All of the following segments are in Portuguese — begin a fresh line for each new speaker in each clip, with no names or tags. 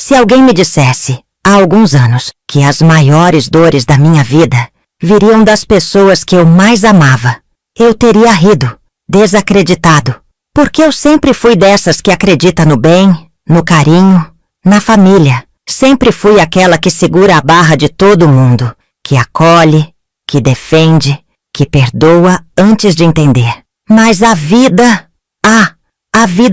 Se alguém me dissesse, há alguns anos, que as maiores dores da minha vida viriam das pessoas que eu mais amava, eu teria rido, desacreditado, porque eu sempre fui dessas que acredita no bem, no carinho, na família. Sempre fui aquela que segura a barra de todo mundo, que acolhe, que defende, que perdoa antes de entender. Mas a vida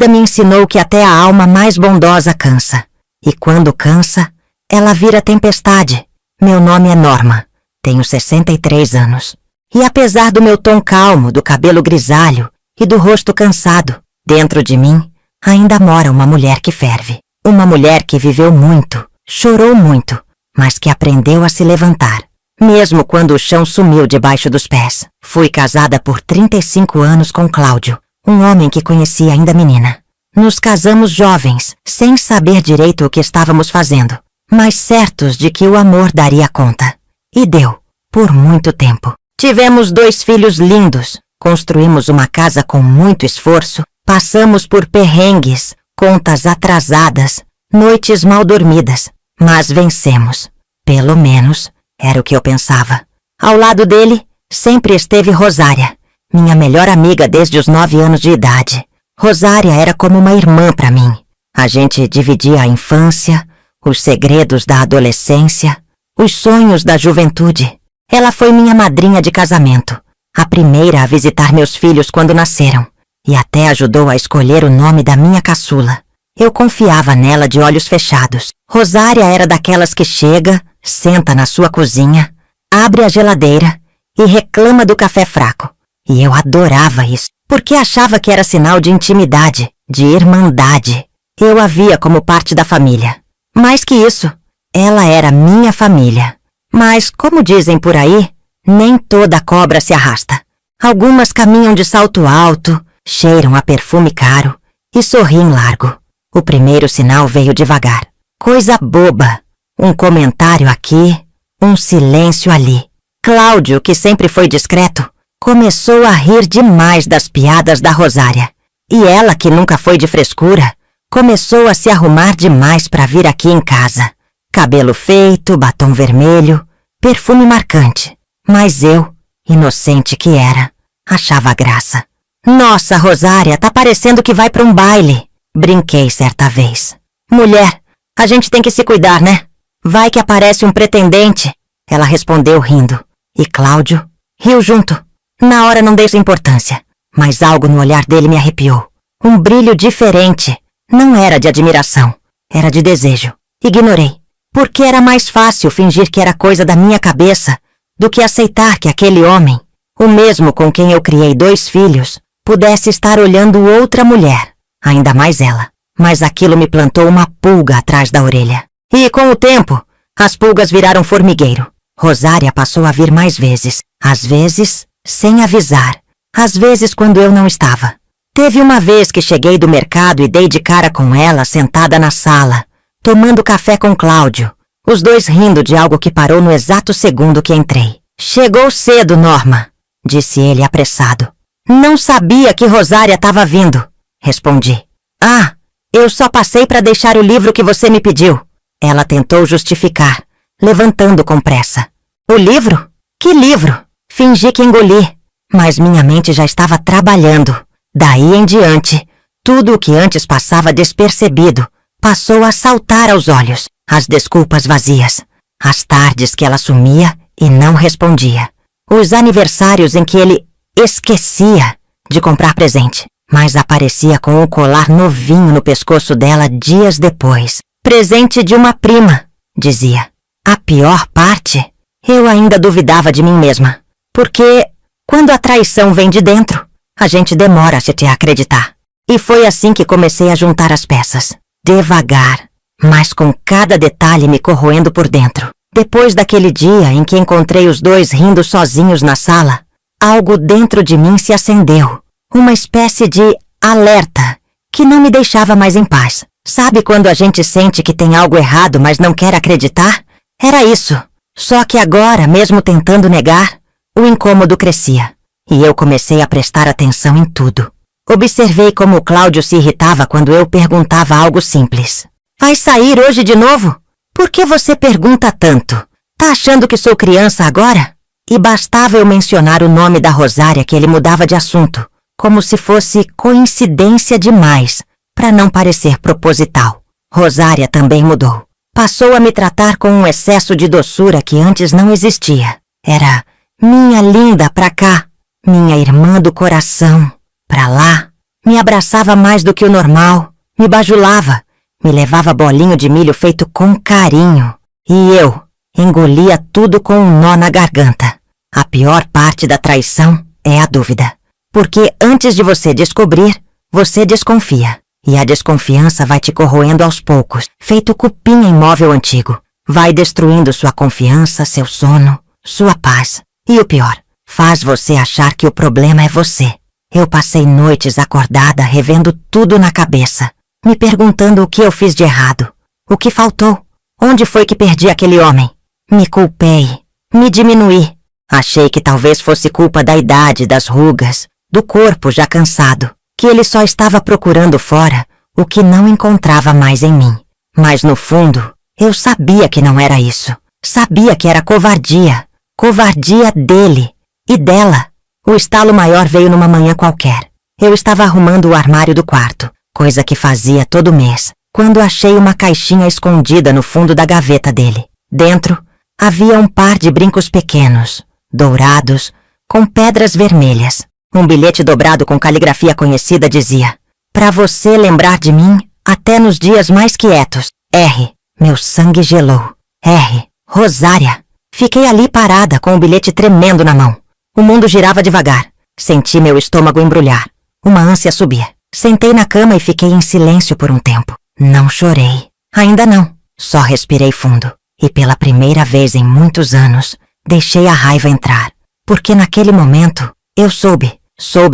me ensinou que até a alma mais bondosa cansa. E quando cansa, ela vira tempestade. Meu nome é Norma, tenho 63 anos. E apesar do meu tom calmo, do cabelo grisalho e do rosto cansado, dentro de mim ainda mora uma mulher que ferve. Uma mulher que viveu muito, chorou muito, mas que aprendeu a se levantar. Mesmo quando o chão sumiu debaixo dos pés. Fui casada por 35 anos com Cláudio, um homem que conheci ainda menina. Nos casamos jovens, sem saber direito o que estávamos fazendo, mas certos de que o amor daria conta. E deu, por muito tempo. Tivemos 2 filhos lindos, construímos uma casa com muito esforço, passamos por perrengues, contas atrasadas, noites mal dormidas, mas vencemos. Pelo menos, era o que eu pensava. Ao lado dele, sempre esteve Rosária, minha melhor amiga desde os 9 anos de idade. Rosária era como uma irmã para mim. A gente dividia a infância, os segredos da adolescência, os sonhos da juventude. Ela foi minha madrinha de casamento, a primeira a visitar meus filhos quando nasceram, e até ajudou a escolher o nome da minha caçula. Eu confiava nela de olhos fechados. Rosária era daquelas que chega, senta na sua cozinha, abre a geladeira e reclama do café fraco. E eu adorava isso, porque achava que era sinal de intimidade, de irmandade. Eu a via como parte da família. Mais que isso, ela era minha família. Mas, como dizem por aí, nem toda cobra se arrasta. Algumas caminham de salto alto, cheiram a perfume caro e sorriem largo. O primeiro sinal veio devagar. Coisa boba. Um comentário aqui, um silêncio ali. Cláudio, que sempre foi discreto, começou a rir demais das piadas da Rosária. E ela, que nunca foi de frescura, começou a se arrumar demais para vir aqui em casa. Cabelo feito, batom vermelho, perfume marcante. Mas eu, inocente que era, achava graça. Nossa, Rosária, tá parecendo que vai para um baile. Brinquei certa vez. Mulher, a gente tem que se cuidar, né? Vai que aparece um pretendente. Ela respondeu rindo. E Cláudio riu junto. Na hora não dei importância, mas algo no olhar dele me arrepiou. Um brilho diferente. Não era de admiração, era de desejo. Ignorei, porque era mais fácil fingir que era coisa da minha cabeça do que aceitar que aquele homem, o mesmo com quem eu criei 2 filhos, pudesse estar olhando outra mulher, ainda mais ela. Mas aquilo me plantou uma pulga atrás da orelha. E com o tempo, as pulgas viraram formigueiro. Rosária passou a vir mais vezes, às vezes sem avisar, às vezes quando eu não estava. Teve uma vez que cheguei do mercado e dei de cara com ela sentada na sala, tomando café com Cláudio, os 2 rindo de algo que parou no exato segundo que entrei. Chegou cedo, Norma, disse ele apressado. Não sabia que Rosária estava vindo, respondi. Ah, eu só passei para deixar o livro que você me pediu. Ela tentou justificar, levantando com pressa. O livro? Que livro? Fingi que engoli, mas minha mente já estava trabalhando. Daí em diante, tudo o que antes passava despercebido passou a saltar aos olhos. As desculpas vazias, as tardes que ela sumia e não respondia, os aniversários em que ele esquecia de comprar presente, mas aparecia com um colar novinho no pescoço dela dias depois. Presente de uma prima, dizia. A pior parte, eu ainda duvidava de mim mesma, porque quando a traição vem de dentro, a gente demora a se te acreditar. E foi assim que comecei a juntar as peças, devagar, mas com cada detalhe me corroendo por dentro. Depois daquele dia em que encontrei os 2 rindo sozinhos na sala, algo dentro de mim se acendeu, uma espécie de alerta que não me deixava mais em paz. Sabe quando a gente sente que tem algo errado, mas não quer acreditar? Era isso. Só que agora, mesmo tentando negar, o incômodo crescia. E eu comecei a prestar atenção em tudo. Observei como o Cláudio se irritava quando eu perguntava algo simples. Vai sair hoje de novo? Por que você pergunta tanto? Tá achando que sou criança agora? E bastava eu mencionar o nome da Rosária que ele mudava de assunto, como se fosse coincidência demais, para não parecer proposital. Rosária também mudou. Passou a me tratar com um excesso de doçura que antes não existia. Era minha linda pra cá, minha irmã do coração, pra lá. Me abraçava mais do que o normal, me bajulava, me levava bolinho de milho feito com carinho. E eu engolia tudo com um nó na garganta. A pior parte da traição é a dúvida. Porque antes de você descobrir, você desconfia. E a desconfiança vai te corroendo aos poucos, feito cupim em móvel antigo. Vai destruindo sua confiança, seu sono, sua paz. E o pior, faz você achar que o problema é você. Eu passei noites acordada revendo tudo na cabeça, me perguntando o que eu fiz de errado, o que faltou, onde foi que perdi aquele homem. Me culpei, me diminuí. Achei que talvez fosse culpa da idade, das rugas, do corpo já cansado, que ele só estava procurando fora o que não encontrava mais em mim. Mas no fundo, eu sabia que não era isso. Sabia que era covardia. Covardia dele e dela. O estalo maior veio numa manhã qualquer. Eu estava arrumando o armário do quarto, coisa que fazia todo mês, quando achei uma caixinha escondida no fundo da gaveta dele. Dentro, havia um par de brincos pequenos, dourados, com pedras vermelhas. Um bilhete dobrado com caligrafia conhecida dizia: "Pra você lembrar de mim, até nos dias mais quietos. R." Meu sangue gelou. R. Rosária. Fiquei ali parada com o bilhete tremendo na mão. O mundo girava devagar. Senti meu estômago embrulhar. Uma ânsia subir. Sentei na cama e fiquei em silêncio por um tempo. Não chorei. Ainda não. Só respirei fundo. E pela primeira vez em muitos anos, deixei a raiva entrar. Porque naquele momento, eu soube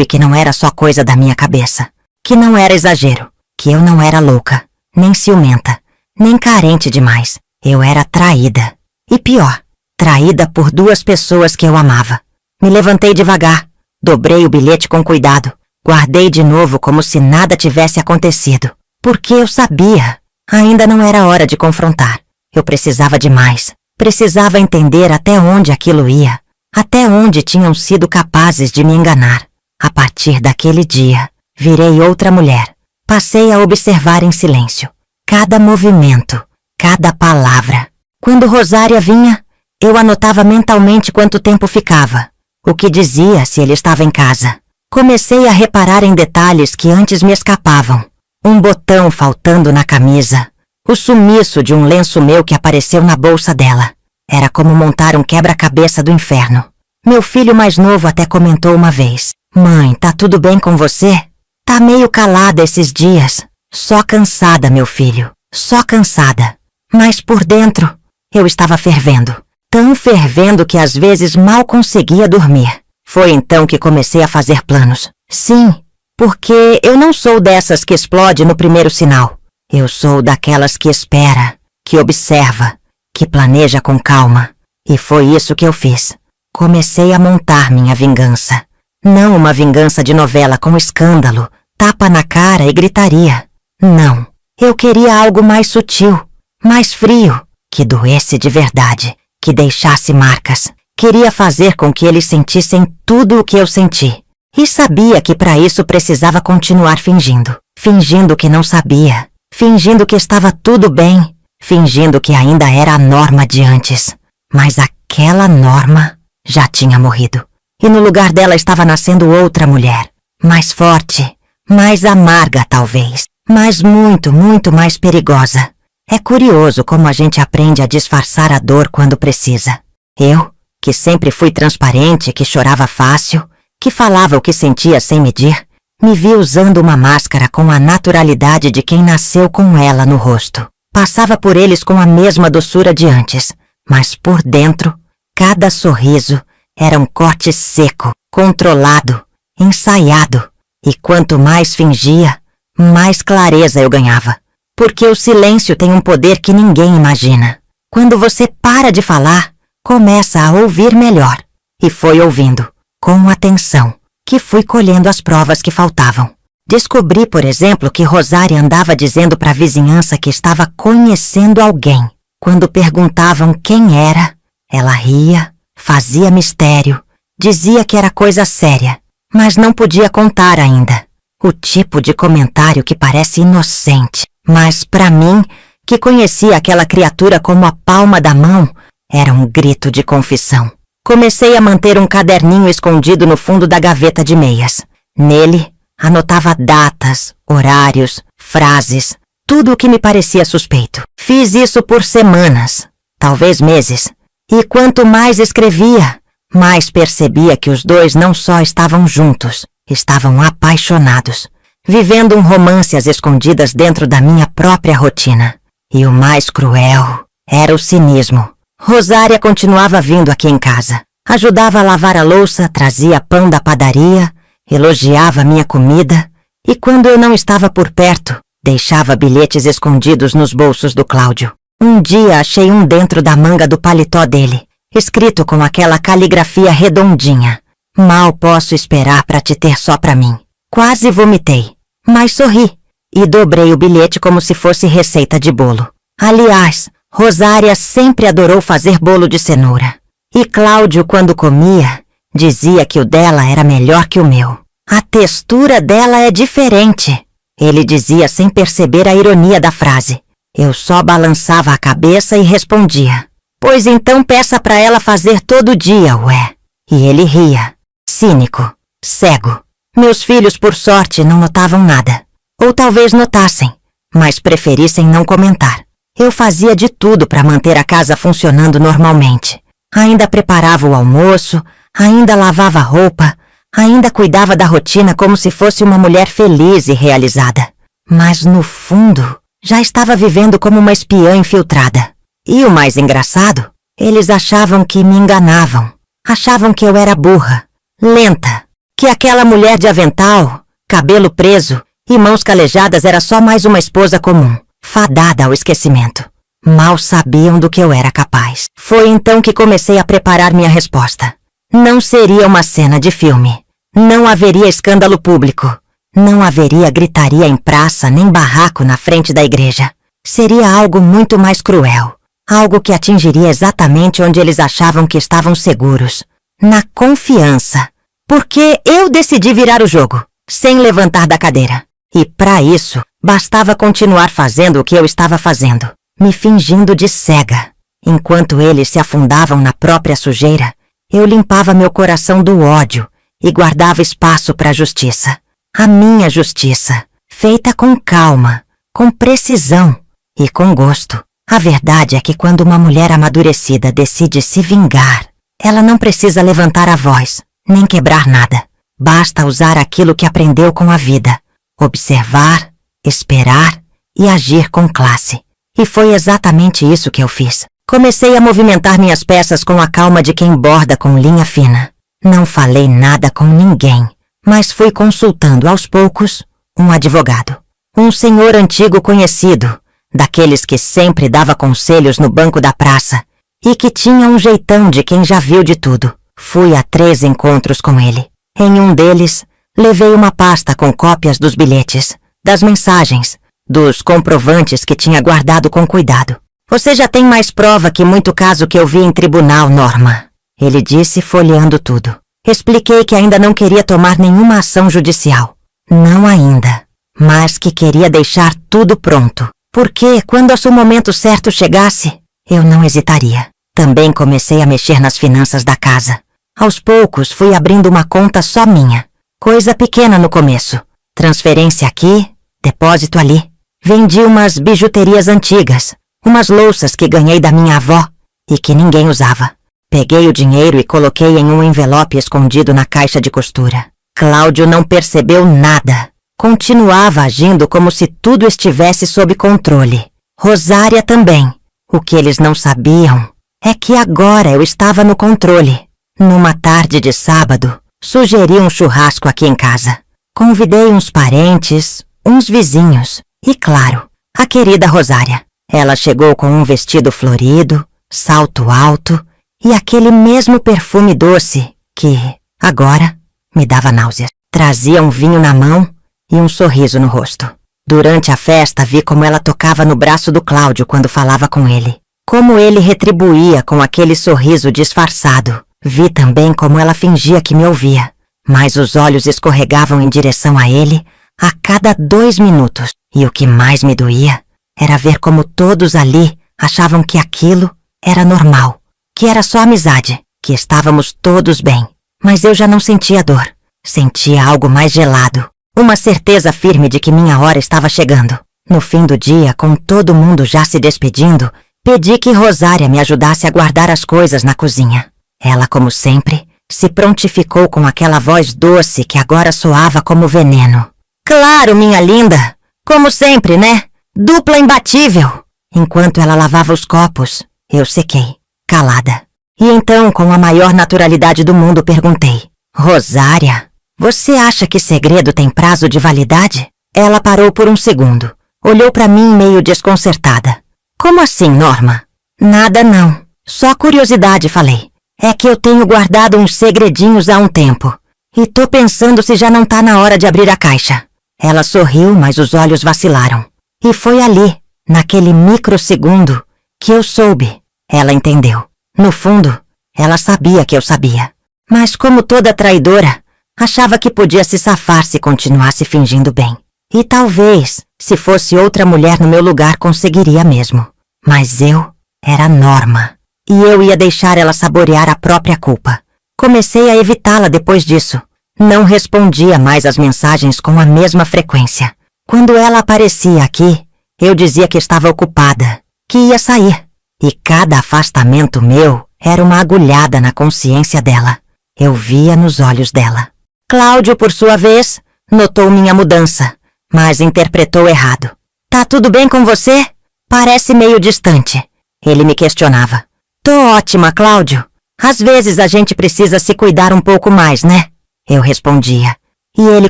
que não era só coisa da minha cabeça. Que não era exagero. Que eu não era louca. Nem ciumenta. Nem carente demais. Eu era traída. E pior, traída por duas pessoas que eu amava. Me levantei devagar. Dobrei o bilhete com cuidado. Guardei de novo como se nada tivesse acontecido. Porque eu sabia. Ainda não era hora de confrontar. Eu precisava de mais. Precisava entender até onde aquilo ia. Até onde tinham sido capazes de me enganar. A partir daquele dia, virei outra mulher. Passei a observar em silêncio. Cada movimento, cada palavra. Quando Rosária vinha, eu anotava mentalmente quanto tempo ficava. O que dizia se ele estava em casa. Comecei a reparar em detalhes que antes me escapavam. Um botão faltando na camisa. O sumiço de um lenço meu que apareceu na bolsa dela. Era como montar um quebra-cabeça do inferno. Meu filho mais novo até comentou uma vez: "Mãe, tá tudo bem com você? Tá meio calada esses dias. Só cansada, meu filho. Só cansada." Mas por dentro, eu estava fervendo. Tão fervendo que às vezes mal conseguia dormir. Foi então que comecei a fazer planos. Sim, porque eu não sou dessas que explode no primeiro sinal. Eu sou daquelas que espera, que observa, que planeja com calma. E foi isso que eu fiz. Comecei a montar minha vingança. Não uma vingança de novela com escândalo, tapa na cara e gritaria. Não, eu queria algo mais sutil, mais frio, que doesse de verdade, que deixasse marcas. Queria fazer com que eles sentissem tudo o que eu senti. E sabia que para isso precisava continuar fingindo. Fingindo que não sabia. Fingindo que estava tudo bem. Fingindo que ainda era a Norma de antes. Mas aquela Norma já tinha morrido. E no lugar dela estava nascendo outra mulher. Mais forte, mais amarga talvez. Mas muito, muito mais perigosa. É curioso como a gente aprende a disfarçar a dor quando precisa. Eu, que sempre fui transparente, que chorava fácil, que falava o que sentia sem medir, me vi usando uma máscara com a naturalidade de quem nasceu com ela no rosto. Passava por eles com a mesma doçura de antes, mas por dentro, cada sorriso era um corte seco, controlado, ensaiado. E quanto mais fingia, mais clareza eu ganhava. Porque o silêncio tem um poder que ninguém imagina. Quando você para de falar, começa a ouvir melhor. E foi ouvindo, com atenção, que fui colhendo as provas que faltavam. Descobri, por exemplo, que Rosária andava dizendo para a vizinhança que estava conhecendo alguém. Quando perguntavam quem era, ela ria, fazia mistério, dizia que era coisa séria, mas não podia contar ainda. O tipo de comentário que parece inocente, mas para mim, que conhecia aquela criatura como a palma da mão, era um grito de confissão. Comecei a manter um caderninho escondido no fundo da gaveta de meias. Nele, anotava datas, horários, frases, tudo o que me parecia suspeito. Fiz isso por semanas, talvez meses. E quanto mais escrevia, mais percebia que os dois não só estavam juntos, estavam apaixonados, vivendo um romance às escondidas dentro da minha própria rotina. E o mais cruel era o cinismo. Rosária continuava vindo aqui em casa. Ajudava a lavar a louça, trazia pão da padaria, elogiava minha comida e quando eu não estava por perto, deixava bilhetes escondidos nos bolsos do Cláudio. Um dia achei um dentro da manga do paletó dele, escrito com aquela caligrafia redondinha. Mal posso esperar para te ter só para mim. Quase vomitei, mas sorri e dobrei o bilhete como se fosse receita de bolo. Aliás, Rosária sempre adorou fazer bolo de cenoura. E Cláudio, quando comia, dizia que o dela era melhor que o meu. A textura dela é diferente. Ele dizia sem perceber a ironia da frase. Eu só balançava a cabeça e respondia. Pois então peça para ela fazer todo dia, ué. E ele ria. Cínico. Cego. Meus filhos, por sorte, não notavam nada. Ou talvez notassem, mas preferissem não comentar. Eu fazia de tudo para manter a casa funcionando normalmente. Ainda preparava o almoço, ainda lavava a roupa, ainda cuidava da rotina como se fosse uma mulher feliz e realizada. Mas, no fundo, já estava vivendo como uma espiã infiltrada. E o mais engraçado, eles achavam que me enganavam. Achavam que eu era burra, lenta, que aquela mulher de avental, cabelo preso e mãos calejadas era só mais uma esposa comum, fadada ao esquecimento. Mal sabiam do que eu era capaz. Foi então que comecei a preparar minha resposta. Não seria uma cena de filme. Não haveria escândalo público. Não haveria gritaria em praça nem barraco na frente da igreja. Seria algo muito mais cruel. Algo que atingiria exatamente onde eles achavam que estavam seguros. Na confiança. Porque eu decidi virar o jogo, sem levantar da cadeira. E para isso, bastava continuar fazendo o que eu estava fazendo. Me fingindo de cega. Enquanto eles se afundavam na própria sujeira, eu limpava meu coração do ódio e guardava espaço para a justiça. A minha justiça, feita com calma, com precisão e com gosto. A verdade é que quando uma mulher amadurecida decide se vingar, ela não precisa levantar a voz, nem quebrar nada. Basta usar aquilo que aprendeu com a vida. Observar, esperar e agir com classe. E foi exatamente isso que eu fiz. Comecei a movimentar minhas peças com a calma de quem borda com linha fina. Não falei nada com ninguém, mas fui consultando aos poucos um advogado. Um senhor antigo conhecido, daqueles que sempre dava conselhos no banco da praça e que tinha um jeitão de quem já viu de tudo. Fui a 3 encontros com ele. Em um deles, levei uma pasta com cópias dos bilhetes, das mensagens, dos comprovantes que tinha guardado com cuidado. Você já tem mais prova que muito caso que eu vi em tribunal, Norma. Ele disse, folheando tudo. Expliquei que ainda não queria tomar nenhuma ação judicial. Não ainda, mas que queria deixar tudo pronto. Porque, quando o momento certo chegasse, eu não hesitaria. Também comecei a mexer nas finanças da casa. Aos poucos, fui abrindo uma conta só minha. Coisa pequena no começo. Transferência aqui, depósito ali. Vendi umas bijuterias antigas, umas louças que ganhei da minha avó e que ninguém usava. Peguei o dinheiro e coloquei em um envelope escondido na caixa de costura. Cláudio não percebeu nada. Continuava agindo como se tudo estivesse sob controle. Rosária também. O que eles não sabiam é que agora eu estava no controle. Numa tarde de sábado, sugeri um churrasco aqui em casa. Convidei uns parentes, uns vizinhos e, claro, a querida Rosária. Ela chegou com um vestido florido, salto alto e aquele mesmo perfume doce que, agora, me dava náuseas. Trazia um vinho na mão e um sorriso no rosto. Durante a festa, vi como ela tocava no braço do Cláudio quando falava com ele. Como ele retribuía com aquele sorriso disfarçado. Vi também como ela fingia que me ouvia, mas os olhos escorregavam em direção a ele a cada 2 minutos. E o que mais me doía era ver como todos ali achavam que aquilo era normal, que era só amizade, que estávamos todos bem. Mas eu já não sentia dor. Sentia algo mais gelado. Uma certeza firme de que minha hora estava chegando. No fim do dia, com todo mundo já se despedindo, pedi que Rosária me ajudasse a guardar as coisas na cozinha. Ela, como sempre, se prontificou com aquela voz doce que agora soava como veneno. Claro, minha linda! Como sempre, né? Dupla imbatível! Enquanto ela lavava os copos, eu sequei, calada. E então, com a maior naturalidade do mundo, perguntei: Rosária, você acha que segredo tem prazo de validade? Ela parou por um segundo. Olhou para mim meio desconcertada. Como assim, Norma? Nada não. Só curiosidade, falei. É que eu tenho guardado uns segredinhos há um tempo. E tô pensando se já não tá na hora de abrir a caixa. Ela sorriu, mas os olhos vacilaram. E foi ali, naquele microsegundo, que eu soube. Ela entendeu. No fundo, ela sabia que eu sabia. Mas como toda traidora, achava que podia se safar se continuasse fingindo bem. E talvez, se fosse outra mulher no meu lugar, conseguiria mesmo. Mas eu era Norma. E eu ia deixar ela saborear a própria culpa. Comecei a evitá-la depois disso. Não respondia mais às mensagens com a mesma frequência. Quando ela aparecia aqui, eu dizia que estava ocupada, que ia sair. E cada afastamento meu era uma agulhada na consciência dela. Eu via nos olhos dela. Cláudio, por sua vez, notou minha mudança, mas interpretou errado. Tá tudo bem com você? Parece meio distante. Ele me questionava. Tô ótima, Cláudio. Às vezes a gente precisa se cuidar um pouco mais, né? Eu respondia. E ele,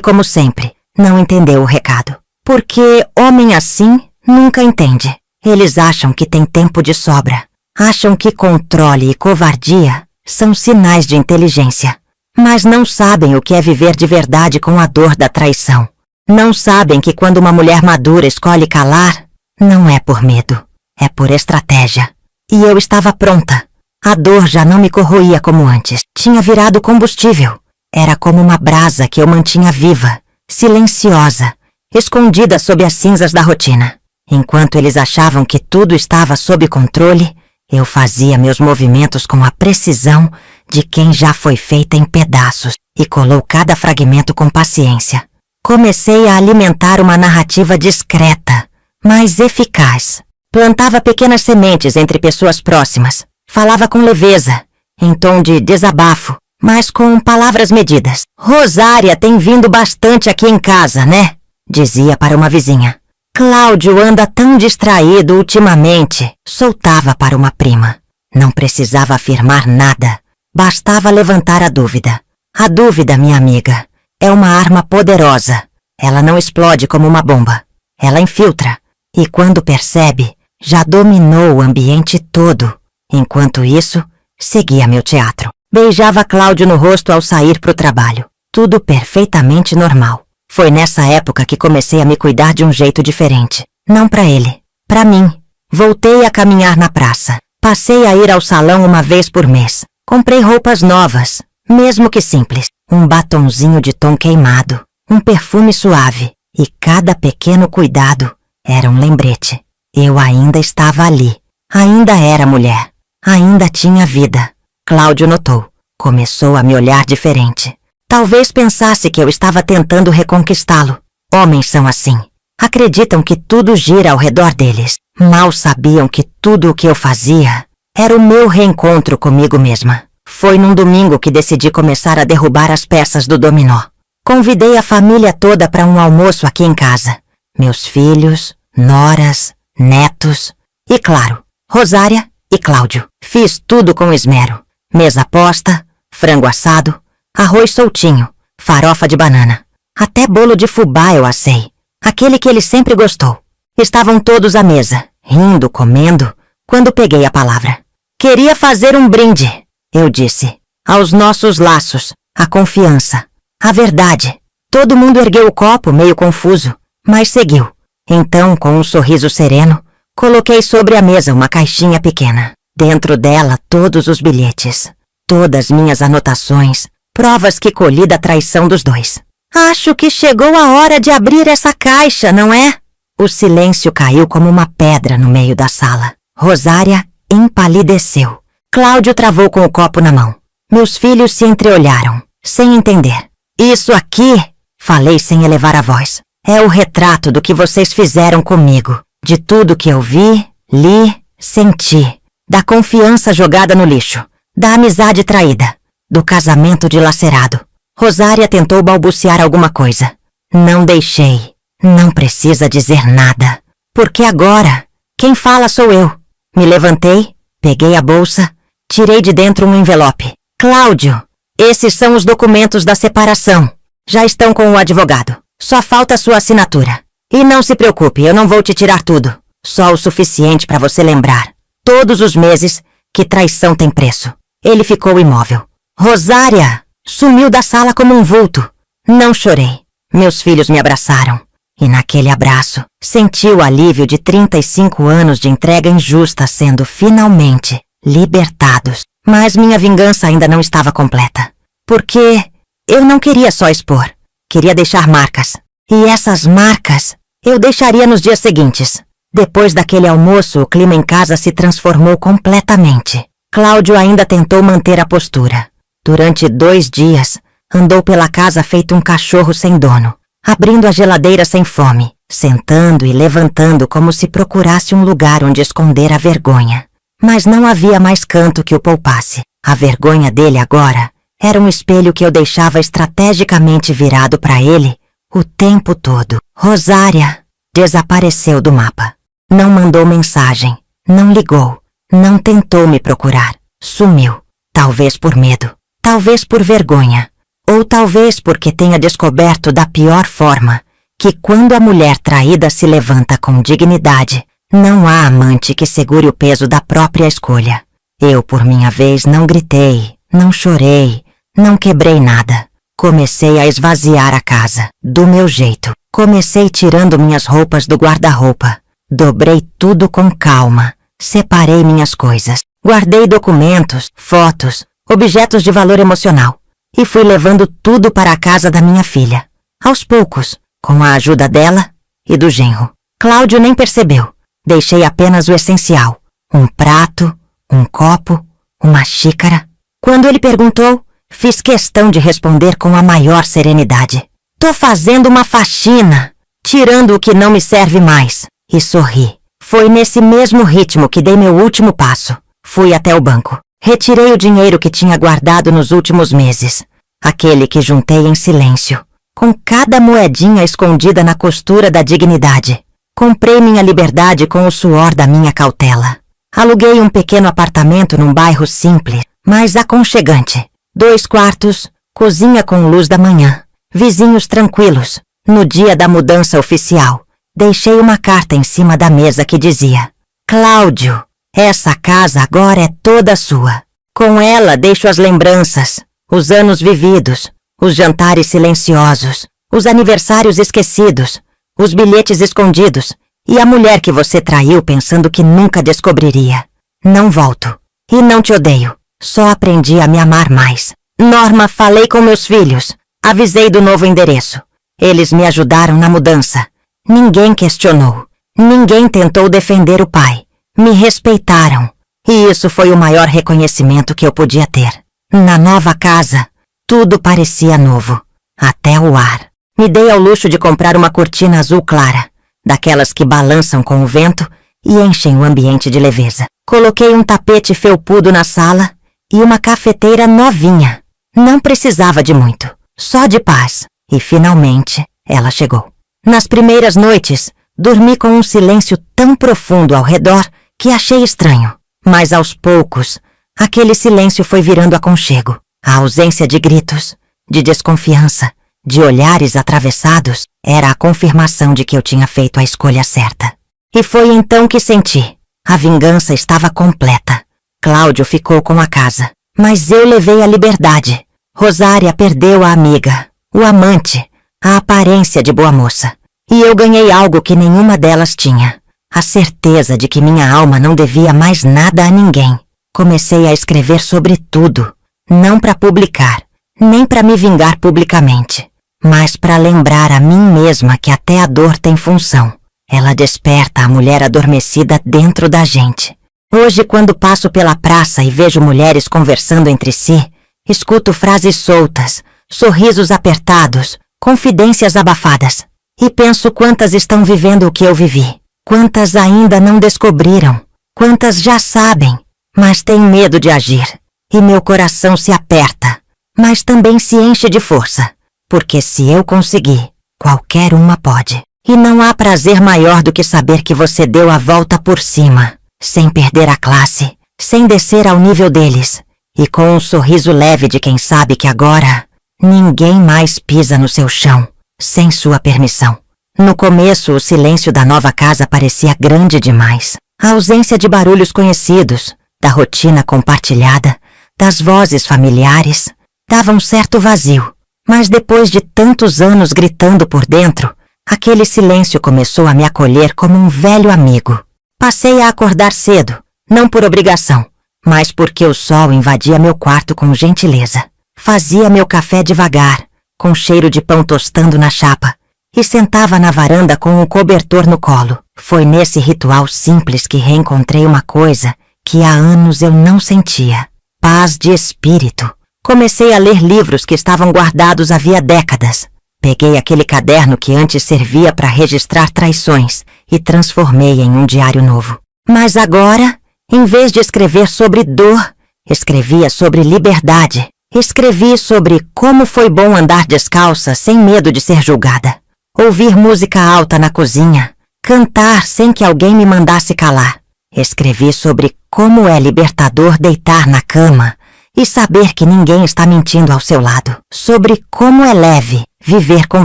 como sempre, não entendeu o recado. Porque homem assim nunca entende. Eles acham que tem tempo de sobra. Acham que controle e covardia são sinais de inteligência. Mas não sabem o que é viver de verdade com a dor da traição. Não sabem que quando uma mulher madura escolhe calar, não é por medo, é por estratégia. E eu estava pronta. A dor já não me corroía como antes. Tinha virado combustível. Era como uma brasa que eu mantinha viva, silenciosa, escondida sob as cinzas da rotina. Enquanto eles achavam que tudo estava sob controle, eu fazia meus movimentos com a precisão de quem já foi feita em pedaços e colou cada fragmento com paciência. Comecei a alimentar uma narrativa discreta, mas eficaz. Plantava pequenas sementes entre pessoas próximas. Falava com leveza, em tom de desabafo, mas com palavras medidas. Rosária tem vindo bastante aqui em casa, né? Dizia para uma vizinha. Cláudio anda tão distraído ultimamente. Soltava para uma prima. Não precisava afirmar nada. Bastava levantar a dúvida. A dúvida, minha amiga, é uma arma poderosa. Ela não explode como uma bomba. Ela infiltra. E quando percebe, já dominou o ambiente todo. Enquanto isso, seguia meu teatro. Beijava Cláudio no rosto ao sair para o trabalho. Tudo perfeitamente normal. Foi nessa época que comecei a me cuidar de um jeito diferente. Não para ele, para mim. Voltei a caminhar na praça. Passei a ir ao salão uma vez por mês. Comprei roupas novas, mesmo que simples. Um batonzinho de tom queimado, um perfume suave. E cada pequeno cuidado era um lembrete. Eu ainda estava ali. Ainda era mulher. Ainda tinha vida. Cláudio notou. Começou a me olhar diferente. Talvez pensasse que eu estava tentando reconquistá-lo. Homens são assim. Acreditam que tudo gira ao redor deles. Mal sabiam que tudo o que eu fazia era o meu reencontro comigo mesma. Foi num domingo que decidi começar a derrubar as peças do dominó. Convidei a família toda para um almoço aqui em casa. Meus filhos, noras, netos e, claro, Rosária e Cláudio. Fiz tudo com esmero. Mesa posta, frango assado, arroz soltinho, farofa de banana. Até bolo de fubá eu assei. Aquele que ele sempre gostou. Estavam todos à mesa, rindo, comendo, quando peguei a palavra. Queria fazer um brinde, eu disse, aos nossos laços, a confiança, a verdade. Todo mundo ergueu o copo, meio confuso, mas seguiu. Então, com um sorriso sereno, coloquei sobre a mesa uma caixinha pequena. Dentro dela, todos os bilhetes, todas minhas anotações, provas que colhi da traição dos dois. Acho que chegou a hora de abrir essa caixa, não é? O silêncio caiu como uma pedra no meio da sala. Rosária empalideceu. Cláudio travou com o copo na mão. Meus filhos se entreolharam, sem entender. Isso aqui, falei sem elevar a voz, é o retrato do que vocês fizeram comigo, de tudo que eu vi, li, senti, da confiança jogada no lixo, da amizade traída, do casamento dilacerado. Rosária tentou balbuciar alguma coisa. Não deixei. Não precisa dizer nada. Porque agora, quem fala sou eu. Me levantei, peguei a bolsa, tirei de dentro um envelope. Cláudio, esses são os documentos da separação. Já estão com o advogado. Só falta sua assinatura. E não se preocupe, eu não vou te tirar tudo. Só o suficiente para você lembrar, todos os meses, que traição tem preço. Ele ficou imóvel. Rosária! Sumiu da sala como um vulto. Não chorei. Meus filhos me abraçaram. E naquele abraço, senti o alívio de 35 anos de entrega injusta sendo finalmente libertados. Mas minha vingança ainda não estava completa. Porque eu não queria só expor. Queria deixar marcas. E essas marcas eu deixaria nos dias seguintes. Depois daquele almoço, o clima em casa se transformou completamente. Cláudio ainda tentou manter a postura. Durante 2 dias, andou pela casa feito um cachorro sem dono, abrindo a geladeira sem fome, sentando e levantando como se procurasse um lugar onde esconder a vergonha. Mas não havia mais canto que o poupasse. A vergonha dele agora era um espelho que eu deixava estrategicamente virado para ele o tempo todo. Rosária desapareceu do mapa. Não mandou mensagem, não ligou, não tentou me procurar. Sumiu. Talvez por medo. Talvez por vergonha, ou talvez porque tenha descoberto da pior forma que quando a mulher traída se levanta com dignidade, não há amante que segure o peso da própria escolha. Eu, por minha vez, não gritei, não chorei, não quebrei nada. Comecei a esvaziar a casa, do meu jeito. Comecei tirando minhas roupas do guarda-roupa. Dobrei tudo com calma, separei minhas coisas, guardei documentos, fotos, objetos de valor emocional, e fui levando tudo para a casa da minha filha, aos poucos, com a ajuda dela e do genro. Cláudio nem percebeu. Deixei apenas o essencial, um prato, um copo, uma xícara. Quando ele perguntou, fiz questão de responder com a maior serenidade. Tô fazendo uma faxina, tirando o que não me serve mais. E sorri. Foi nesse mesmo ritmo que dei meu último passo. Fui até o banco. Retirei o dinheiro que tinha guardado nos últimos meses. Aquele que juntei em silêncio, com cada moedinha escondida na costura da dignidade. Comprei minha liberdade com o suor da minha cautela. Aluguei um pequeno apartamento num bairro simples, mas aconchegante. 2 quartos, cozinha com luz da manhã, vizinhos tranquilos. No dia da mudança oficial, deixei uma carta em cima da mesa que dizia: Cláudio, essa casa agora é toda sua. Com ela deixo as lembranças, os anos vividos, os jantares silenciosos, os aniversários esquecidos, os bilhetes escondidos e a mulher que você traiu pensando que nunca descobriria. Não volto. E não te odeio. Só aprendi a me amar mais. Norma, falei com meus filhos. Avisei do novo endereço. Eles me ajudaram na mudança. Ninguém questionou. Ninguém tentou defender o pai. Me respeitaram. E isso foi o maior reconhecimento que eu podia ter. Na nova casa, tudo parecia novo. Até o ar. Me dei ao luxo de comprar uma cortina azul clara, daquelas que balançam com o vento e enchem o ambiente de leveza. Coloquei um tapete felpudo na sala e uma cafeteira novinha. Não precisava de muito, só de paz. E finalmente, ela chegou. Nas primeiras noites, dormi com um silêncio tão profundo ao redor que achei estranho. Mas aos poucos, aquele silêncio foi virando aconchego. A ausência de gritos, de desconfiança, de olhares atravessados, era a confirmação de que eu tinha feito a escolha certa. E foi então que senti. A vingança estava completa. Cláudio ficou com a casa, mas eu levei a liberdade. Rosária perdeu a amiga, o amante, a aparência de boa moça. E eu ganhei algo que nenhuma delas tinha. A certeza de que minha alma não devia mais nada a ninguém. Comecei a escrever sobre tudo, não para publicar, nem para me vingar publicamente, mas para lembrar a mim mesma que até a dor tem função. Ela desperta a mulher adormecida dentro da gente. Hoje, quando passo pela praça e vejo mulheres conversando entre si, escuto frases soltas, sorrisos apertados, confidências abafadas. E penso quantas estão vivendo o que eu vivi. Quantas ainda não descobriram. Quantas já sabem, mas têm medo de agir. E meu coração se aperta, mas também se enche de força. Porque se eu conseguir, qualquer uma pode. E não há prazer maior do que saber que você deu a volta por cima, sem perder a classe, sem descer ao nível deles, e com um sorriso leve de quem sabe que agora ninguém mais pisa no seu chão, sem sua permissão. No começo, o silêncio da nova casa parecia grande demais. A ausência de barulhos conhecidos, da rotina compartilhada, das vozes familiares, dava um certo vazio. Mas depois de tantos anos gritando por dentro, aquele silêncio começou a me acolher como um velho amigo. Passei a acordar cedo, não por obrigação, mas porque o sol invadia meu quarto com gentileza. Fazia meu café devagar, com cheiro de pão tostando na chapa, e sentava na varanda com um cobertor no colo. Foi nesse ritual simples que reencontrei uma coisa que há anos eu não sentia: paz de espírito. Comecei a ler livros que estavam guardados havia décadas. Peguei aquele caderno que antes servia para registrar traições e transformei em um diário novo. Mas agora, em vez de escrever sobre dor, escrevia sobre liberdade. Escrevi sobre como foi bom andar descalça sem medo de ser julgada. Ouvir música alta na cozinha. Cantar sem que alguém me mandasse calar. Escrevi sobre como é libertador deitar na cama e saber que ninguém está mentindo ao seu lado. Sobre como é leve viver com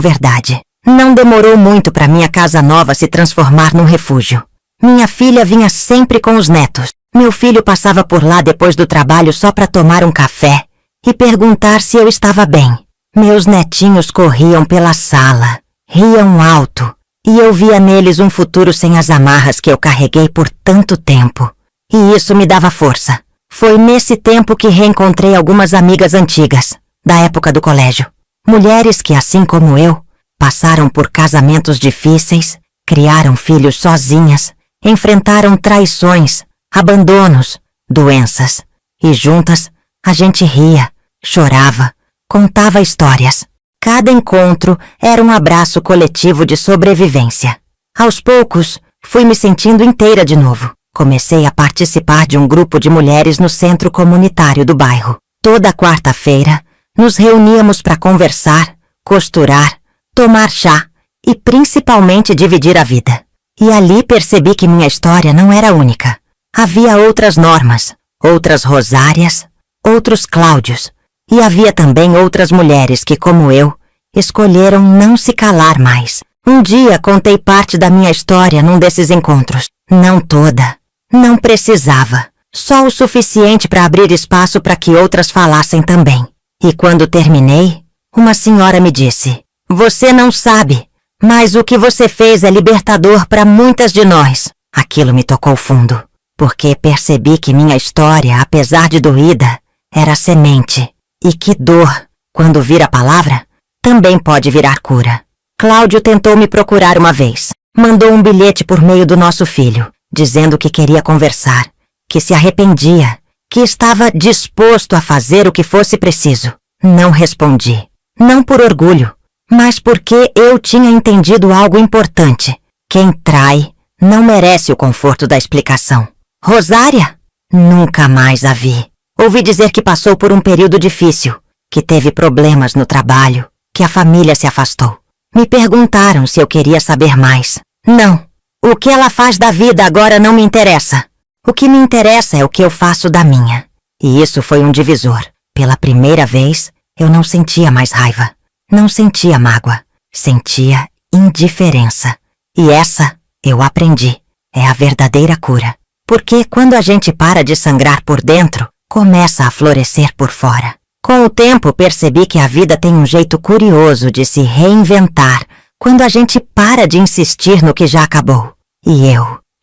verdade. Não demorou muito para minha casa nova se transformar num refúgio. Minha filha vinha sempre com os netos. Meu filho passava por lá depois do trabalho só para tomar um café e perguntar se eu estava bem. Meus netinhos corriam pela sala, riam alto, e eu via neles um futuro sem as amarras que eu carreguei por tanto tempo. E isso me dava força. Foi nesse tempo que reencontrei algumas amigas antigas, da época do colégio. Mulheres que, assim como eu, passaram por casamentos difíceis, criaram filhos sozinhas, enfrentaram traições, abandonos, doenças. E juntas, a gente ria, chorava, contava histórias. Cada encontro era um abraço coletivo de sobrevivência. Aos poucos, fui me sentindo inteira de novo. Comecei a participar de um grupo de mulheres no centro comunitário do bairro. Toda quarta-feira, nos reuníamos para conversar, costurar, tomar chá e principalmente dividir a vida. E ali percebi que minha história não era única. Havia outras Normas, outras Rosárias, outros Cláudios. E havia também outras mulheres que, como eu, escolheram não se calar mais. Um dia contei parte da minha história num desses encontros. Não toda. Não precisava. Só o suficiente para abrir espaço para que outras falassem também. E quando terminei, uma senhora me disse: "Você não sabe, mas o que você fez é libertador para muitas de nós." Aquilo me tocou fundo, porque percebi que minha história, apesar de doída, era semente. E que dor, quando vira a palavra, também pode virar cura. Cláudio tentou me procurar uma vez. Mandou um bilhete por meio do nosso filho, dizendo que queria conversar, que se arrependia, que estava disposto a fazer o que fosse preciso. Não respondi. Não por orgulho, mas porque eu tinha entendido algo importante. Quem trai não merece o conforto da explicação. Rosária? Nunca mais a vi. Ouvi dizer que passou por um período difícil, que teve problemas no trabalho, que a família se afastou. Me perguntaram se eu queria saber mais. Não. O que ela faz da vida agora não me interessa. O que me interessa é o que eu faço da minha. E isso foi um divisor. Pela primeira vez, eu não sentia mais raiva. Não sentia mágoa. Sentia indiferença. E essa, eu aprendi, é a verdadeira cura. Porque quando a gente para de sangrar por dentro, começa a florescer por fora. Com o tempo, percebi que a vida tem um jeito curioso de se reinventar quando a gente para de insistir no que já acabou. E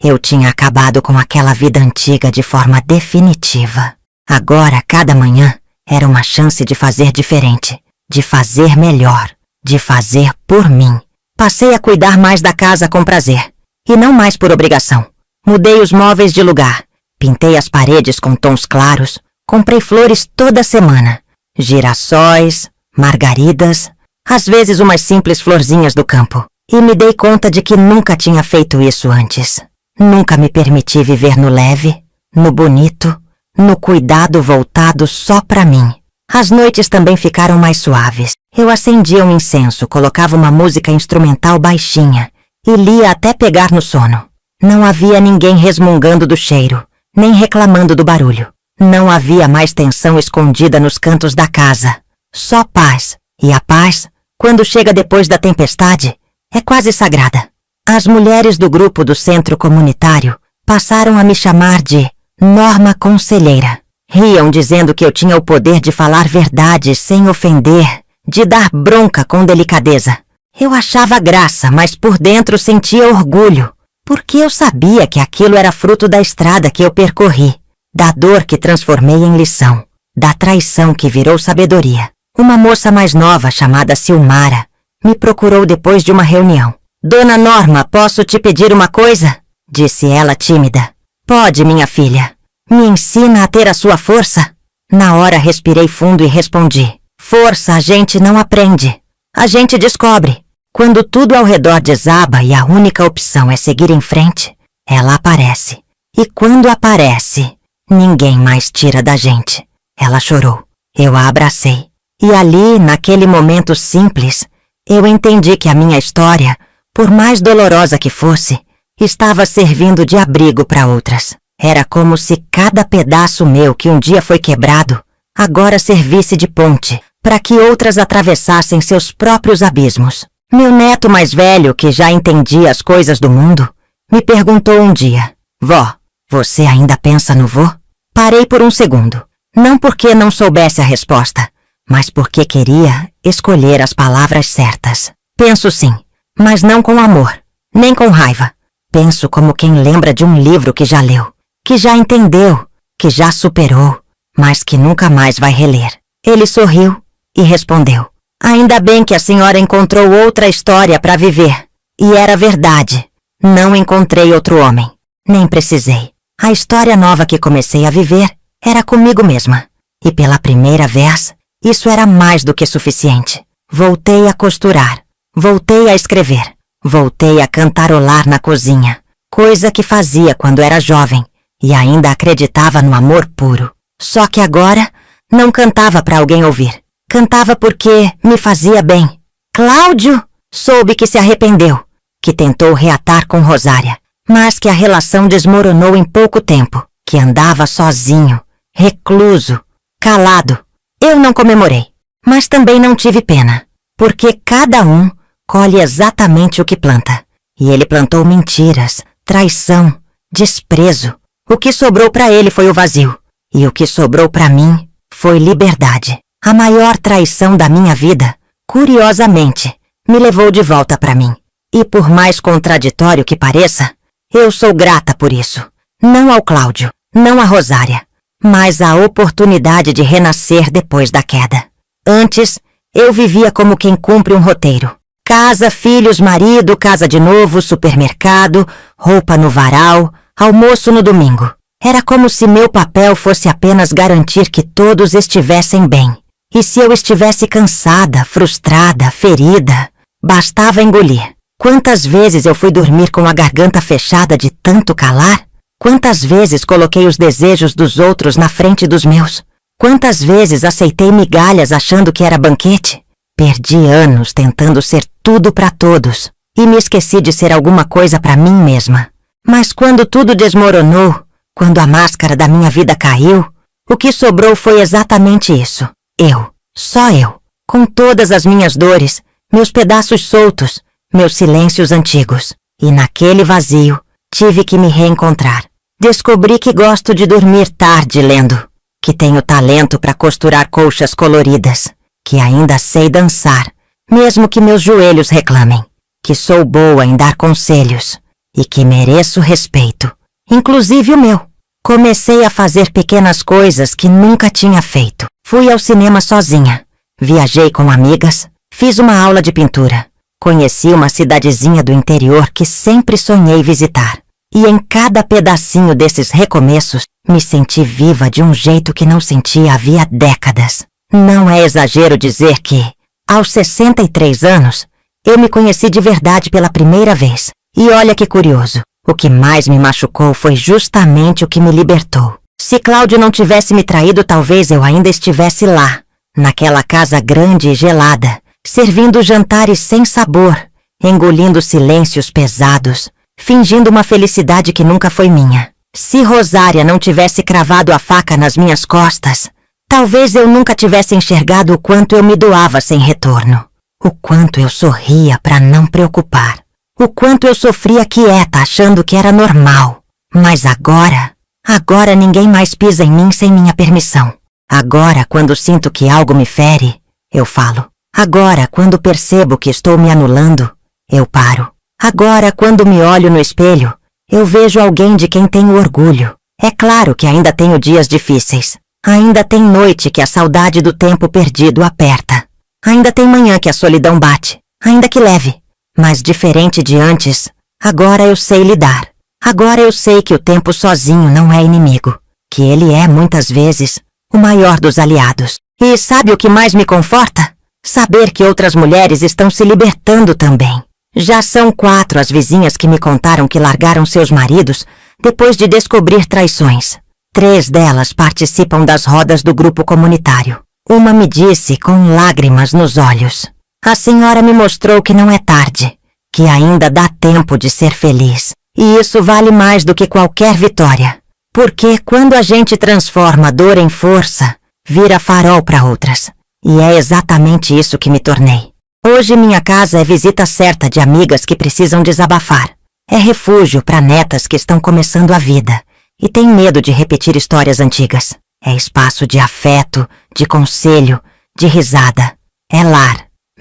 eu tinha acabado com aquela vida antiga de forma definitiva. Agora, cada manhã, era uma chance de fazer diferente, de fazer melhor, de fazer por mim. Passei a cuidar mais da casa com prazer, e não mais por obrigação. Mudei os móveis de lugar, pintei as paredes com tons claros, comprei flores toda semana, girassóis, margaridas, às vezes umas simples florzinhas do campo, e me dei conta de que nunca tinha feito isso antes. Nunca me permiti viver no leve, no bonito, no cuidado voltado só pra mim. As noites também ficaram mais suaves. Eu acendia um incenso, colocava uma música instrumental baixinha e lia até pegar no sono. Não havia ninguém resmungando do cheiro, nem reclamando do barulho. Não havia mais tensão escondida nos cantos da casa. Só paz. E a paz, quando chega depois da tempestade, é quase sagrada. As mulheres do grupo do centro comunitário passaram a me chamar de Norma Conselheira. Riam dizendo que eu tinha o poder de falar verdade sem ofender, de dar bronca com delicadeza. Eu achava graça, mas por dentro sentia orgulho, porque eu sabia que aquilo era fruto da estrada que eu percorri, da dor que transformei em lição, da traição que virou sabedoria. Uma moça mais nova, chamada Silmara, me procurou depois de uma reunião. Dona Norma, posso te pedir uma coisa? Disse ela tímida. Pode, minha filha. Me ensina a ter a sua força? Na hora respirei fundo e respondi. Força a gente não aprende. A gente descobre. Quando tudo ao redor desaba e a única opção é seguir em frente, ela aparece. E quando aparece, ninguém mais tira da gente. Ela chorou. Eu a abracei. E ali, naquele momento simples, eu entendi que a minha história, por mais dolorosa que fosse, estava servindo de abrigo para outras. Era como se cada pedaço meu que um dia foi quebrado, agora servisse de ponte para que outras atravessassem seus próprios abismos. Meu neto mais velho, que já entendia as coisas do mundo, me perguntou um dia, Vó, você ainda pensa no vô? Parei por um segundo, não porque não soubesse a resposta, mas porque queria escolher as palavras certas. Penso sim, mas não com amor, nem com raiva. Penso como quem lembra de um livro que já leu, que já entendeu, que já superou, mas que nunca mais vai reler. Ele sorriu e respondeu, ainda bem que a senhora encontrou outra história para viver. E era verdade, não encontrei outro homem, nem precisei. A história nova que comecei a viver era comigo mesma, e pela primeira vez, isso era mais do que suficiente. Voltei a costurar, voltei a escrever, voltei a cantarolar na cozinha, coisa que fazia quando era jovem e ainda acreditava no amor puro. Só que agora não cantava para alguém ouvir, cantava porque me fazia bem. Cláudio soube que se arrependeu, que tentou reatar com Rosária, mas que a relação desmoronou em pouco tempo, que andava sozinho, recluso, calado. Eu não comemorei, mas também não tive pena, porque cada um colhe exatamente o que planta. E ele plantou mentiras, traição, desprezo. O que sobrou para ele foi o vazio, e o que sobrou para mim foi liberdade. A maior traição da minha vida, curiosamente, me levou de volta para mim. E por mais contraditório que pareça, eu sou grata por isso. Não ao Cláudio, não a Rosária, mas a oportunidade de renascer depois da queda. Antes, eu vivia como quem cumpre um roteiro. Casa, filhos, marido, casa de novo, supermercado, roupa no varal, almoço no domingo. Era como se meu papel fosse apenas garantir que todos estivessem bem. E se eu estivesse cansada, frustrada, ferida, bastava engolir. Quantas vezes eu fui dormir com a garganta fechada de tanto calar? Quantas vezes coloquei os desejos dos outros na frente dos meus? Quantas vezes aceitei migalhas achando que era banquete? Perdi anos tentando ser tudo para todos e me esqueci de ser alguma coisa para mim mesma. Mas quando tudo desmoronou, quando a máscara da minha vida caiu, o que sobrou foi exatamente isso. Eu, só eu, com todas as minhas dores, meus pedaços soltos, meus silêncios antigos. E naquele vazio, tive que me reencontrar. Descobri que gosto de dormir tarde lendo, que tenho talento para costurar colchas coloridas, que ainda sei dançar, mesmo que meus joelhos reclamem, que sou boa em dar conselhos e que mereço respeito, inclusive o meu. Comecei a fazer pequenas coisas que nunca tinha feito. Fui ao cinema sozinha, viajei com amigas, fiz uma aula de pintura, conheci uma cidadezinha do interior que sempre sonhei visitar. E em cada pedacinho desses recomeços, me senti viva de um jeito que não sentia havia décadas. Não é exagero dizer que, aos 63 anos, eu me conheci de verdade pela primeira vez. E olha que curioso, o que mais me machucou foi justamente o que me libertou. Se Cláudio não tivesse me traído, talvez eu ainda estivesse lá, naquela casa grande e gelada, servindo jantares sem sabor, engolindo silêncios pesados, fingindo uma felicidade que nunca foi minha. Se Rosária não tivesse cravado a faca nas minhas costas, talvez eu nunca tivesse enxergado o quanto eu me doava sem retorno, o quanto eu sorria para não preocupar, o quanto eu sofria quieta achando que era normal. Mas agora ninguém mais pisa em mim sem minha permissão. Agora, quando sinto que algo me fere, eu falo. Agora, quando percebo que estou me anulando, eu paro. Agora, quando me olho no espelho, eu vejo alguém de quem tenho orgulho. É claro que ainda tenho dias difíceis. Ainda tem noite que a saudade do tempo perdido aperta. Ainda tem manhã que a solidão bate, ainda que leve. Mas diferente de antes, agora eu sei lidar. Agora eu sei que o tempo sozinho não é inimigo, que ele é, muitas vezes, o maior dos aliados. E sabe o que mais me conforta? Saber que outras mulheres estão se libertando também. Já são 4 as vizinhas que me contaram que largaram seus maridos depois de descobrir traições. 3 delas participam das rodas do grupo comunitário. Uma me disse com lágrimas nos olhos: a senhora me mostrou que não é tarde, que ainda dá tempo de ser feliz. E isso vale mais do que qualquer vitória. Porque quando a gente transforma dor em força, vira farol para outras. E é exatamente isso que me tornei. Hoje minha casa é visita certa de amigas que precisam desabafar. É refúgio para netas que estão começando a vida e têm medo de repetir histórias antigas. É espaço de afeto, de conselho, de risada. É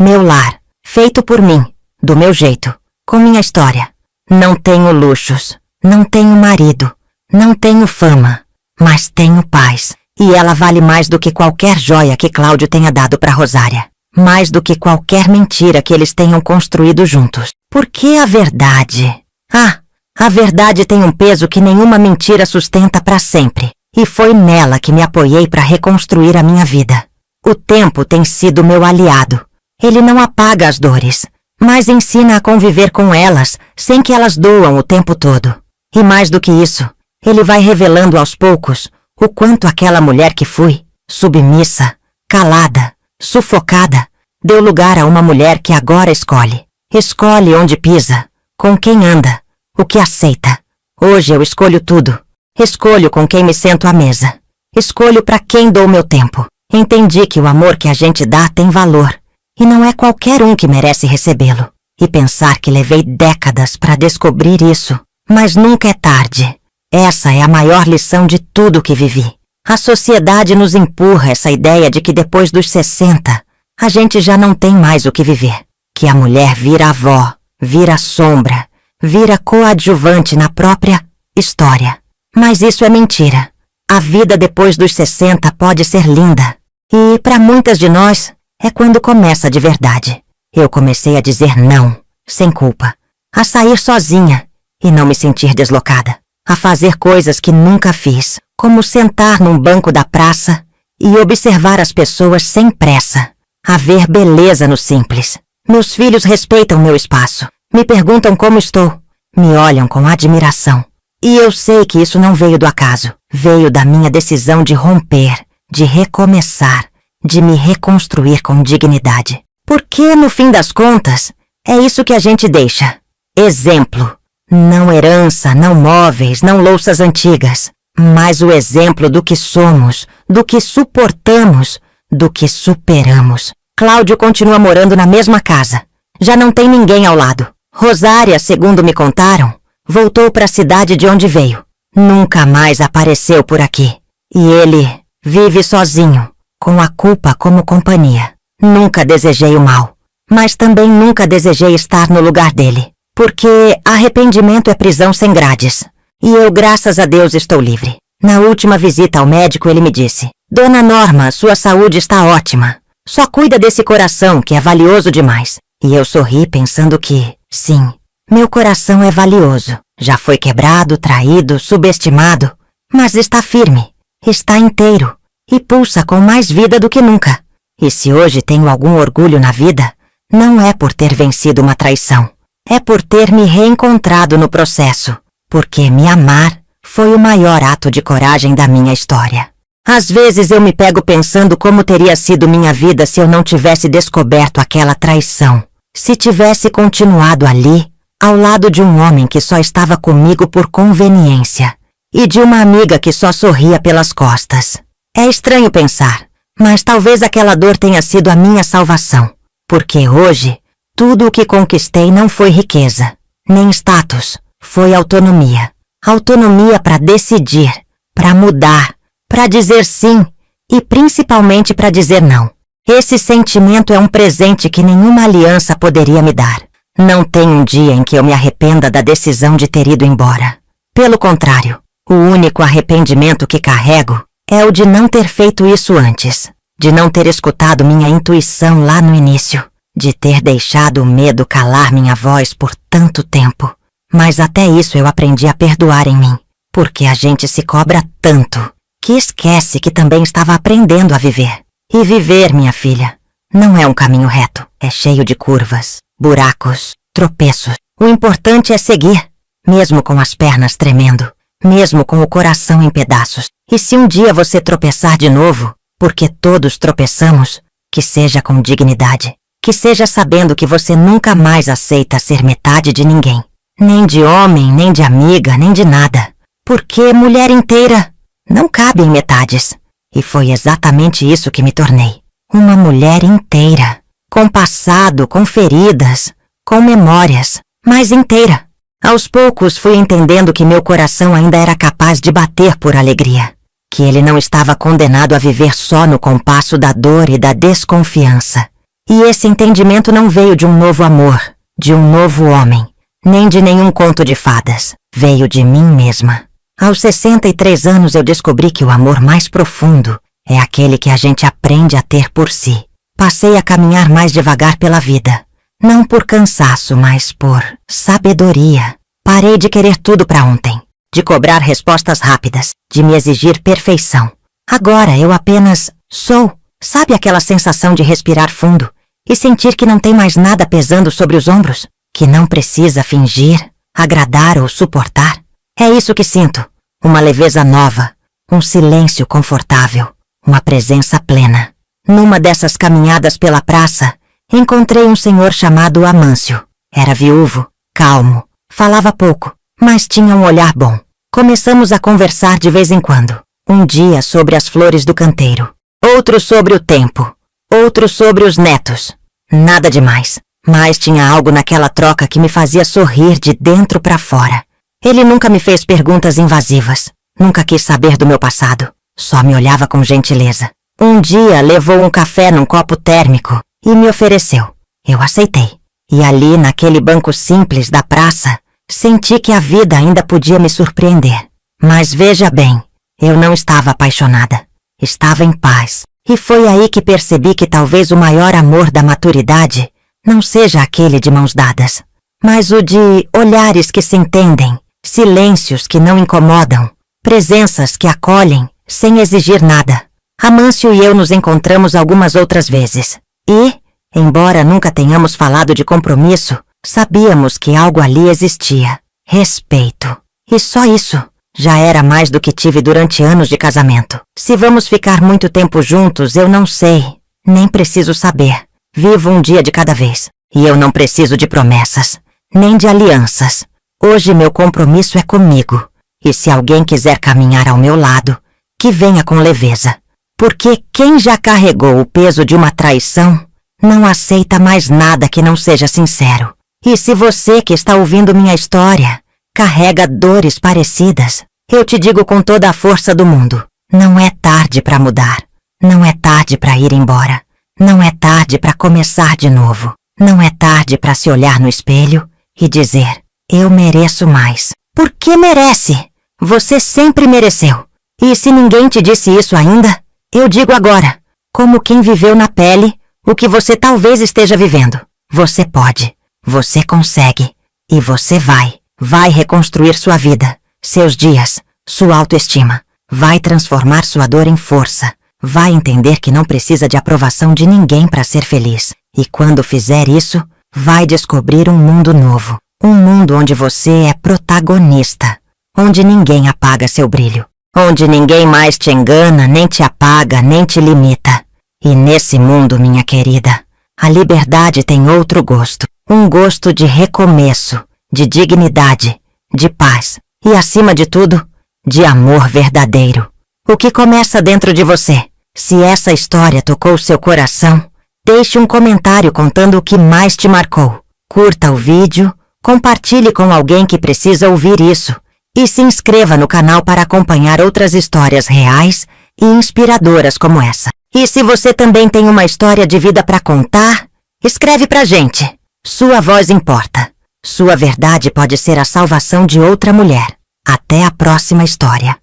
meu lar, feito por mim, do meu jeito, com minha história. Não tenho luxos, não tenho marido, não tenho fama, mas tenho paz. E ela vale mais do que qualquer joia que Cláudio tenha dado para Rosária. Mais do que qualquer mentira que eles tenham construído juntos. Porque a verdade... a verdade tem um peso que nenhuma mentira sustenta para sempre. E foi nela que me apoiei para reconstruir a minha vida. O tempo tem sido meu aliado. Ele não apaga as dores, mas ensina a conviver com elas sem que elas doam o tempo todo. E mais do que isso, ele vai revelando aos poucos o quanto aquela mulher que fui, submissa, calada, sufocada, deu lugar a uma mulher que agora escolhe. Escolhe onde pisa, com quem anda, o que aceita. Hoje eu escolho tudo. Escolho com quem me sento à mesa. Escolho para quem dou meu tempo. Entendi que o amor que a gente dá tem valor. E não é qualquer um que merece recebê-lo. E pensar que levei décadas para descobrir isso. Mas nunca é tarde. Essa é a maior lição de tudo que vivi. A sociedade nos empurra essa ideia de que depois dos 60, a gente já não tem mais o que viver. Que a mulher vira avó, vira sombra, vira coadjuvante na própria história. Mas isso é mentira. A vida depois dos 60 pode ser linda. E, para muitas de nós, é quando começa de verdade. Eu comecei a dizer não, sem culpa. A sair sozinha e não me sentir deslocada. A fazer coisas que nunca fiz, como sentar num banco da praça e observar as pessoas sem pressa. A ver beleza no simples. Meus filhos respeitam meu espaço, me perguntam como estou, me olham com admiração. E eu sei que isso não veio do acaso, veio da minha decisão de romper, de recomeçar, de me reconstruir com dignidade. Porque, no fim das contas, é isso que a gente deixa. Exemplo. Não herança, não móveis, não louças antigas, mas o exemplo do que somos, do que suportamos, do que superamos. Cláudio continua morando na mesma casa. Já não tem ninguém ao lado. Rosária, segundo me contaram, voltou para a cidade de onde veio. Nunca mais apareceu por aqui. E ele Vive sozinho, com a culpa como companhia. Nunca desejei o mal, mas também nunca desejei estar no lugar dele, porque arrependimento é prisão sem grades. E eu, graças a Deus, estou livre. Na última visita ao médico, ele me disse: Dona Norma, sua saúde está ótima. Só cuida desse coração que é valioso demais. E eu sorri pensando que, sim, meu coração é valioso. Já foi quebrado, traído, subestimado, mas está firme, está inteiro e pulsa com mais vida do que nunca. E se hoje tenho algum orgulho na vida, não é por ter vencido uma traição, é por ter me reencontrado no processo, porque me amar foi o maior ato de coragem da minha história. Às vezes eu me pego pensando como teria sido minha vida se eu não tivesse descoberto aquela traição, se tivesse continuado ali, ao lado de um homem que só estava comigo por conveniência e de uma amiga que só sorria pelas costas. É estranho pensar, mas talvez aquela dor tenha sido a minha salvação, porque hoje, tudo o que conquistei não foi riqueza, nem status, foi autonomia. Autonomia para decidir, para mudar, para dizer sim e principalmente para dizer não. Esse sentimento é um presente que nenhuma aliança poderia me dar. Não tem um dia em que eu me arrependa da decisão de ter ido embora. Pelo contrário, o único arrependimento que carrego é o de não ter feito isso antes, de não ter escutado minha intuição lá no início, de ter deixado o medo calar minha voz por tanto tempo. Mas até isso eu aprendi a perdoar em mim, porque a gente se cobra tanto que esquece que também estava aprendendo a viver. E viver, minha filha, não é um caminho reto, é cheio de curvas, buracos, tropeços. O importante é seguir, mesmo com as pernas tremendo, mesmo com o coração em pedaços. E se um dia você tropeçar de novo, porque todos tropeçamos, que seja com dignidade, que seja sabendo que você nunca mais aceita ser metade de ninguém, nem de homem, nem de amiga, nem de nada, porque mulher inteira não cabe em metades. E foi exatamente isso que me tornei, uma mulher inteira, com passado, com feridas, com memórias, mas inteira. Aos poucos fui entendendo que meu coração ainda era capaz de bater por alegria, que ele não estava condenado a viver só no compasso da dor e da desconfiança. E esse entendimento não veio de um novo amor, de um novo homem, nem de nenhum conto de fadas, veio de mim mesma. Aos 63 anos eu descobri que o amor mais profundo é aquele que a gente aprende a ter por si. Passei a caminhar mais devagar pela vida, não por cansaço, mas por sabedoria. Parei de querer tudo para ontem, de cobrar respostas rápidas, de me exigir perfeição. Agora eu apenas sou. Sabe aquela sensação de respirar fundo e sentir que não tem mais nada pesando sobre os ombros? Que não precisa fingir, agradar ou suportar? É isso que sinto, uma leveza nova, um silêncio confortável, uma presença plena. Numa dessas caminhadas pela praça, encontrei um senhor chamado Amâncio. Era viúvo, calmo, falava pouco, mas tinha um olhar bom. Começamos a conversar de vez em quando. Um dia sobre as flores do canteiro, outro sobre o tempo, outro sobre os netos. Nada demais, mas tinha algo naquela troca que me fazia sorrir de dentro para fora. Ele nunca me fez perguntas invasivas, nunca quis saber do meu passado, só me olhava com gentileza. Um dia levou um café num copo térmico e me ofereceu. Eu aceitei. E ali, naquele banco simples da praça, senti que a vida ainda podia me surpreender. Mas veja bem, eu não estava apaixonada. Estava em paz. E foi aí que percebi que talvez o maior amor da maturidade não seja aquele de mãos dadas, mas o de olhares que se entendem, silêncios que não incomodam, presenças que acolhem sem exigir nada. Amâncio e eu nos encontramos algumas outras vezes. E, embora nunca tenhamos falado de compromisso, sabíamos que algo ali existia. Respeito. E só isso já era mais do que tive durante anos de casamento. Se vamos ficar muito tempo juntos, eu não sei. Nem preciso saber. Vivo um dia de cada vez. E eu não preciso de promessas, nem de alianças. Hoje meu compromisso é comigo. E se alguém quiser caminhar ao meu lado, que venha com leveza. Porque quem já carregou o peso de uma traição, não aceita mais nada que não seja sincero. E se você que está ouvindo minha história carrega dores parecidas, eu te digo com toda a força do mundo, não é tarde para mudar. Não é tarde para ir embora. Não é tarde para começar de novo. Não é tarde para se olhar no espelho e dizer: eu mereço mais. Por que merece? Você sempre mereceu. E se ninguém te disse isso ainda, eu digo agora, como quem viveu na pele o que você talvez esteja vivendo. Você pode, você consegue, e você vai reconstruir sua vida, seus dias, sua autoestima. Vai transformar sua dor em força. Vai entender que não precisa de aprovação de ninguém para ser feliz. E quando fizer isso, vai descobrir um mundo novo. Um mundo onde você é protagonista. Onde ninguém apaga seu brilho. Onde ninguém mais te engana, nem te apaga, nem te limita. E nesse mundo, minha querida, a liberdade tem outro gosto. Um gosto de recomeço, de dignidade, de paz. E acima de tudo, de amor verdadeiro. O que começa dentro de você. Se essa história tocou seu coração, deixe um comentário contando o que mais te marcou. Curta o vídeo, compartilhe com alguém que precisa ouvir isso. E se inscreva no canal para acompanhar outras histórias reais e inspiradoras como essa. E se você também tem uma história de vida para contar, escreve pra gente. Sua voz importa. Sua verdade pode ser a salvação de outra mulher. Até a próxima história.